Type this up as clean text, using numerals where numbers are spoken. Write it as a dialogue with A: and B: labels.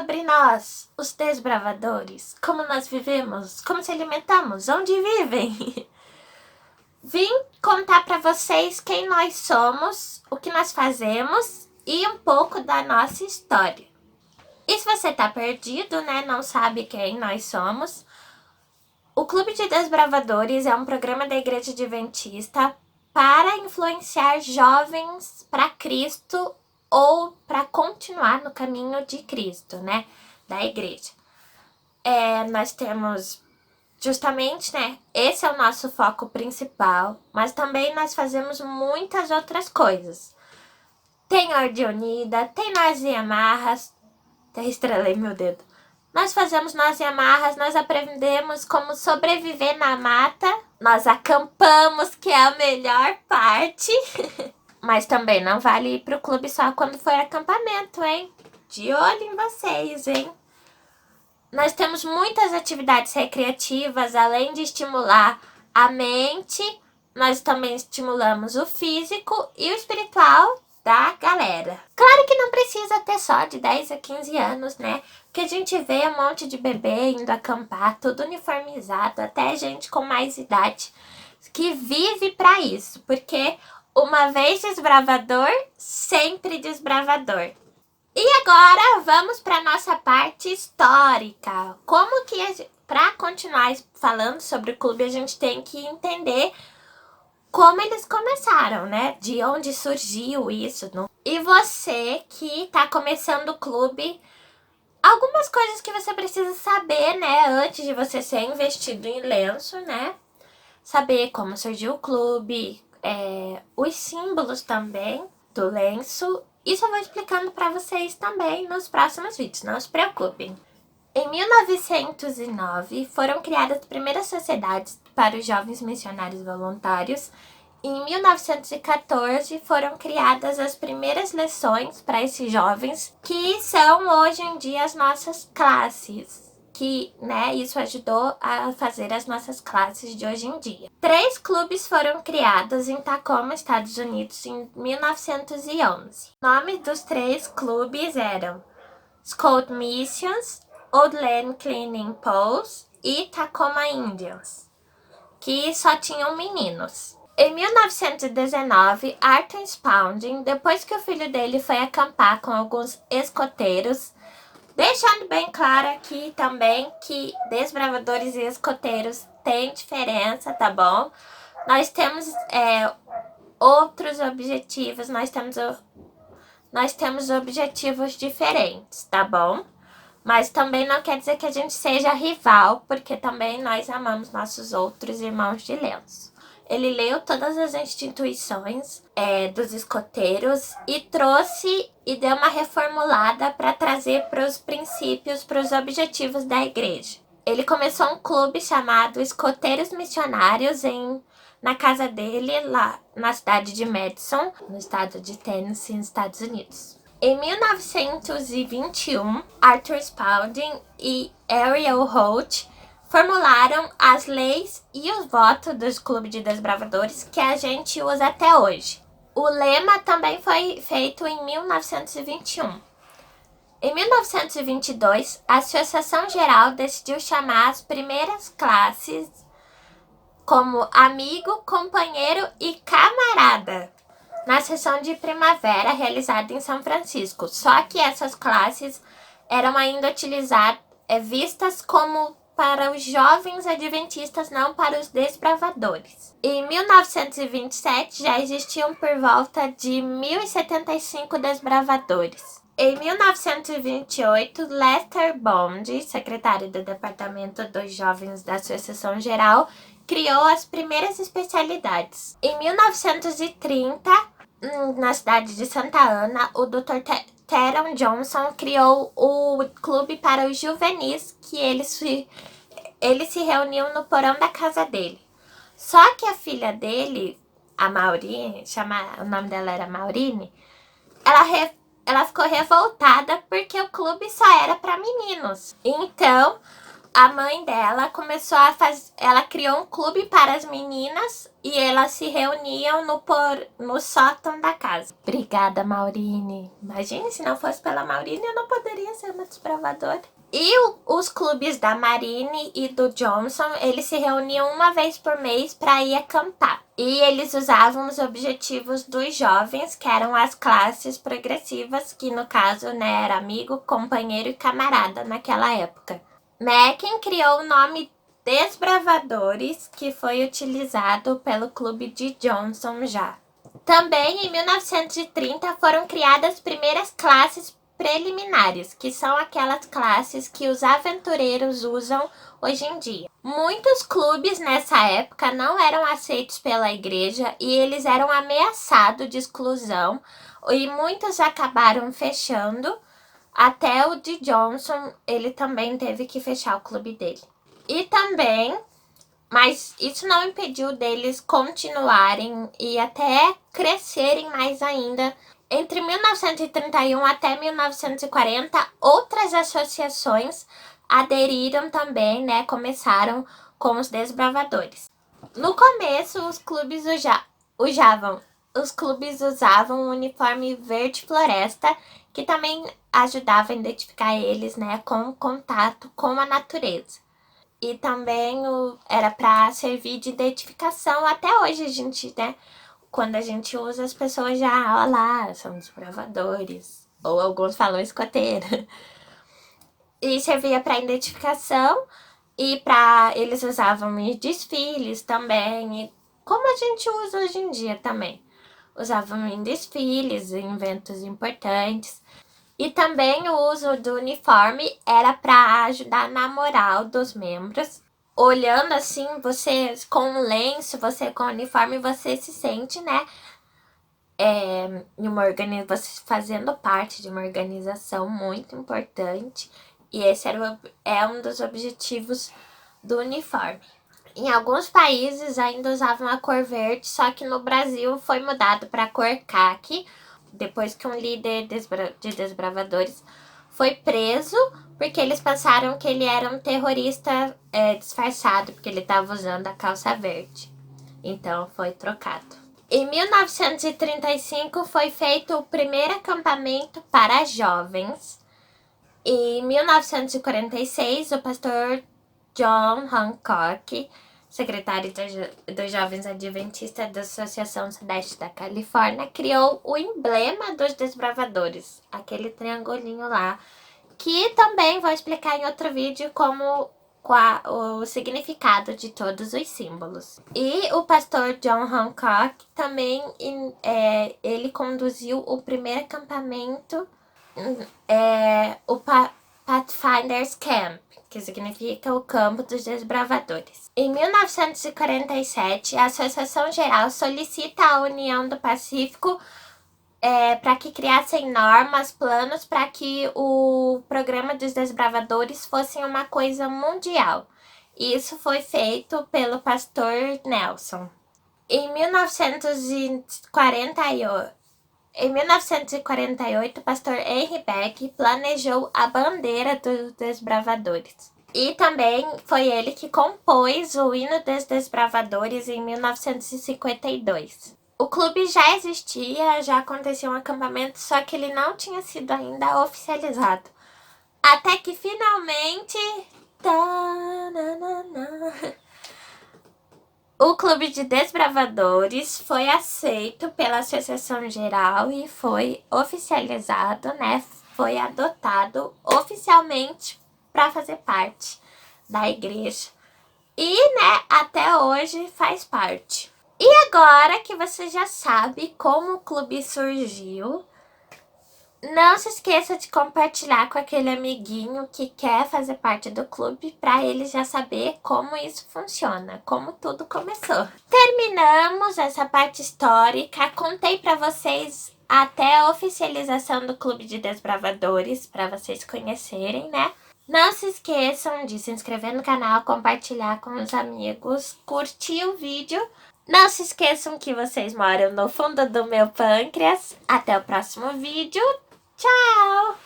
A: sobre nós, os desbravadores, como nós vivemos, como se alimentamos, onde vivem. Vim contar para vocês quem nós somos, o que nós fazemos e um pouco da nossa história. E se você tá perdido, né, não sabe quem nós somos, o Clube de Desbravadores é um programa da Igreja Adventista para influenciar jovens para Cristo ou para continuar no caminho de Cristo, né, da igreja. Nós temos justamente, né, esse é o nosso foco principal, mas também nós fazemos muitas outras coisas. Tem Ordem Unida, tem Nós e Amarras, até estrelei meu dedo. Nós fazemos Nós e Amarras, nós aprendemos como sobreviver na mata, nós acampamos, que é a melhor parte. Mas também não vale ir pro clube só quando for acampamento, hein? De olho em vocês, hein? Nós temos muitas atividades recreativas, além de estimular a mente, nós também estimulamos o físico e o espiritual da galera. Claro que não precisa ter só de 10 a 15 anos, né? Porque a gente vê um monte de bebê indo acampar, tudo uniformizado, até gente com mais idade que vive para isso, porque uma vez desbravador, sempre desbravador. E agora vamos para nossa parte histórica. Como que, para continuar falando sobre o clube, a gente tem que entender como eles começaram, né? De onde surgiu isso. E você que tá começando o clube, algumas coisas que você precisa saber, né? Antes de você ser investido em lenço, né? Saber como surgiu o clube, os símbolos também do lenço. Isso eu vou explicando para vocês também nos próximos vídeos, não se preocupem. Em 1909, foram criadas as primeiras sociedades para os jovens missionários voluntários. Em 1914, foram criadas as primeiras lições para esses jovens, que são hoje em dia as nossas classes. Que, né, isso ajudou a fazer as nossas classes de hoje em dia. 3 clubes foram criados em Tacoma, Estados Unidos, em 1911. O nome dos 3 clubes eram Scout Missions, Old Land Cleaning Poles e Tacoma Indians, que só tinham meninos. Em 1919, Arthur Spaulding, depois que o filho dele foi acampar com alguns escoteiros, deixando bem claro aqui também que desbravadores e escoteiros têm diferença, tá bom? Nós temos outros objetivos, nós temos objetivos diferentes, tá bom? Mas também não quer dizer que a gente seja rival, porque também nós amamos nossos outros irmãos de lenço. Ele leu todas as instituições dos escoteiros e trouxe e deu uma reformulada para trazer para os princípios, para os objetivos da igreja. Ele começou um clube chamado Escoteiros Missionários na casa dele, lá na cidade de Madison, no estado de Tennessee, nos Estados Unidos. Em 1921, Arthur Spaulding e Ariel Holt formularam as leis e os votos dos clubes de desbravadores que a gente usa até hoje. O lema também foi feito em 1921. Em 1922, a Associação Geral decidiu chamar as primeiras classes como amigo, companheiro e camarada, na sessão de primavera realizada em São Francisco. Só que essas classes eram ainda vistas como para os jovens adventistas, não para os desbravadores. Em 1927, já existiam por volta de 1.075 desbravadores. Em 1928, Lester Bond, secretário do Departamento dos Jovens da Associação Geral, criou as primeiras especialidades. Em 1930, na cidade de Santa Ana, o Dr. Teron Johnson criou o clube para os juvenis, que ele se reuniu no porão da casa dele. Só que a filha dele, a Maureen, o nome dela era Maureen, ela ficou revoltada porque o clube só era para meninos. Então, a mãe dela começou a fazer... Ela criou um clube para as meninas e elas se reuniam no sótão da casa. Obrigada, Maurine. Imagine, se não fosse pela Maurine, eu não poderia ser uma desbravadora. E os clubes da Marine e do Johnson, eles se reuniam uma vez por mês para ir acampar. E eles usavam os objetivos dos jovens, que eram as classes progressivas, que no caso, né, era amigo, companheiro e camarada naquela época. Mackin criou o nome Desbravadores, que foi utilizado pelo clube de Johnson já. Também em 1930 foram criadas as primeiras classes preliminares, que são aquelas classes que os aventureiros usam hoje em dia. Muitos clubes nessa época não eram aceitos pela igreja e eles eram ameaçados de exclusão e muitos acabaram fechando. Até o de Johnson, ele também teve que fechar o clube dele. E também, mas isso não impediu deles continuarem e até crescerem mais ainda. Entre 1931 até 1940, outras associações aderiram também, né? Começaram com os desbravadores. No começo, os clubes usavam um uniforme verde floresta, que também ajudava a identificar eles, né, com contato com a natureza. E também era para servir de identificação. Até hoje a gente, né, quando a gente usa, as pessoas já, ó lá, são desbravadores. Ou alguns falam escoteiro. E servia para identificação e eles usavam em desfiles também. E como a gente usa hoje em dia também. Usavam em desfiles, em eventos importantes. E também o uso do uniforme era para ajudar na moral dos membros. Olhando assim, você com um lenço, você com o uniforme, você se sente, né? Você fazendo parte de uma organização muito importante. E esse é um dos objetivos do uniforme. Em alguns países ainda usavam a cor verde, só que no Brasil foi mudado para a cor caqui, depois que um líder de desbravadores foi preso, porque eles pensaram que ele era um terrorista disfarçado, porque ele estava usando a calça verde. Então foi trocado. Em 1935 foi feito o primeiro acampamento para jovens. Em 1946, o pastor John Hancock, secretário dos Jovens Adventistas da Associação Sudeste da Califórnia, criou o emblema dos desbravadores, aquele triangulinho lá, que também vou explicar em outro vídeo como o significado de todos os símbolos. E o pastor John Hancock também, ele conduziu o primeiro acampamento, o Pathfinder's Camp, que significa o Campo dos Desbravadores. Em 1947, a Associação Geral solicita à União do Pacífico para que criassem normas, planos para que o programa dos desbravadores fosse uma coisa mundial. Isso foi feito pelo pastor Nelson. Em 1948, o pastor Henry Beck planejou a bandeira dos desbravadores. E também foi ele que compôs o hino dos desbravadores em 1952. O clube já existia, já acontecia um acampamento, só que ele não tinha sido ainda oficializado. Até que finalmente... o Clube de Desbravadores foi aceito pela Associação Geral e foi oficializado, né? Foi adotado oficialmente para fazer parte da igreja. E, né, até hoje faz parte. E agora que você já sabe como o clube surgiu, não se esqueça de compartilhar com aquele amiguinho que quer fazer parte do clube para ele já saber como isso funciona, como tudo começou. Terminamos essa parte histórica, contei para vocês até a oficialização do Clube de Desbravadores, para vocês conhecerem, né? Não se esqueçam de se inscrever no canal, compartilhar com os amigos, curtir o vídeo. Não se esqueçam que vocês moram no fundo do meu pâncreas. Até o próximo vídeo. Tchau!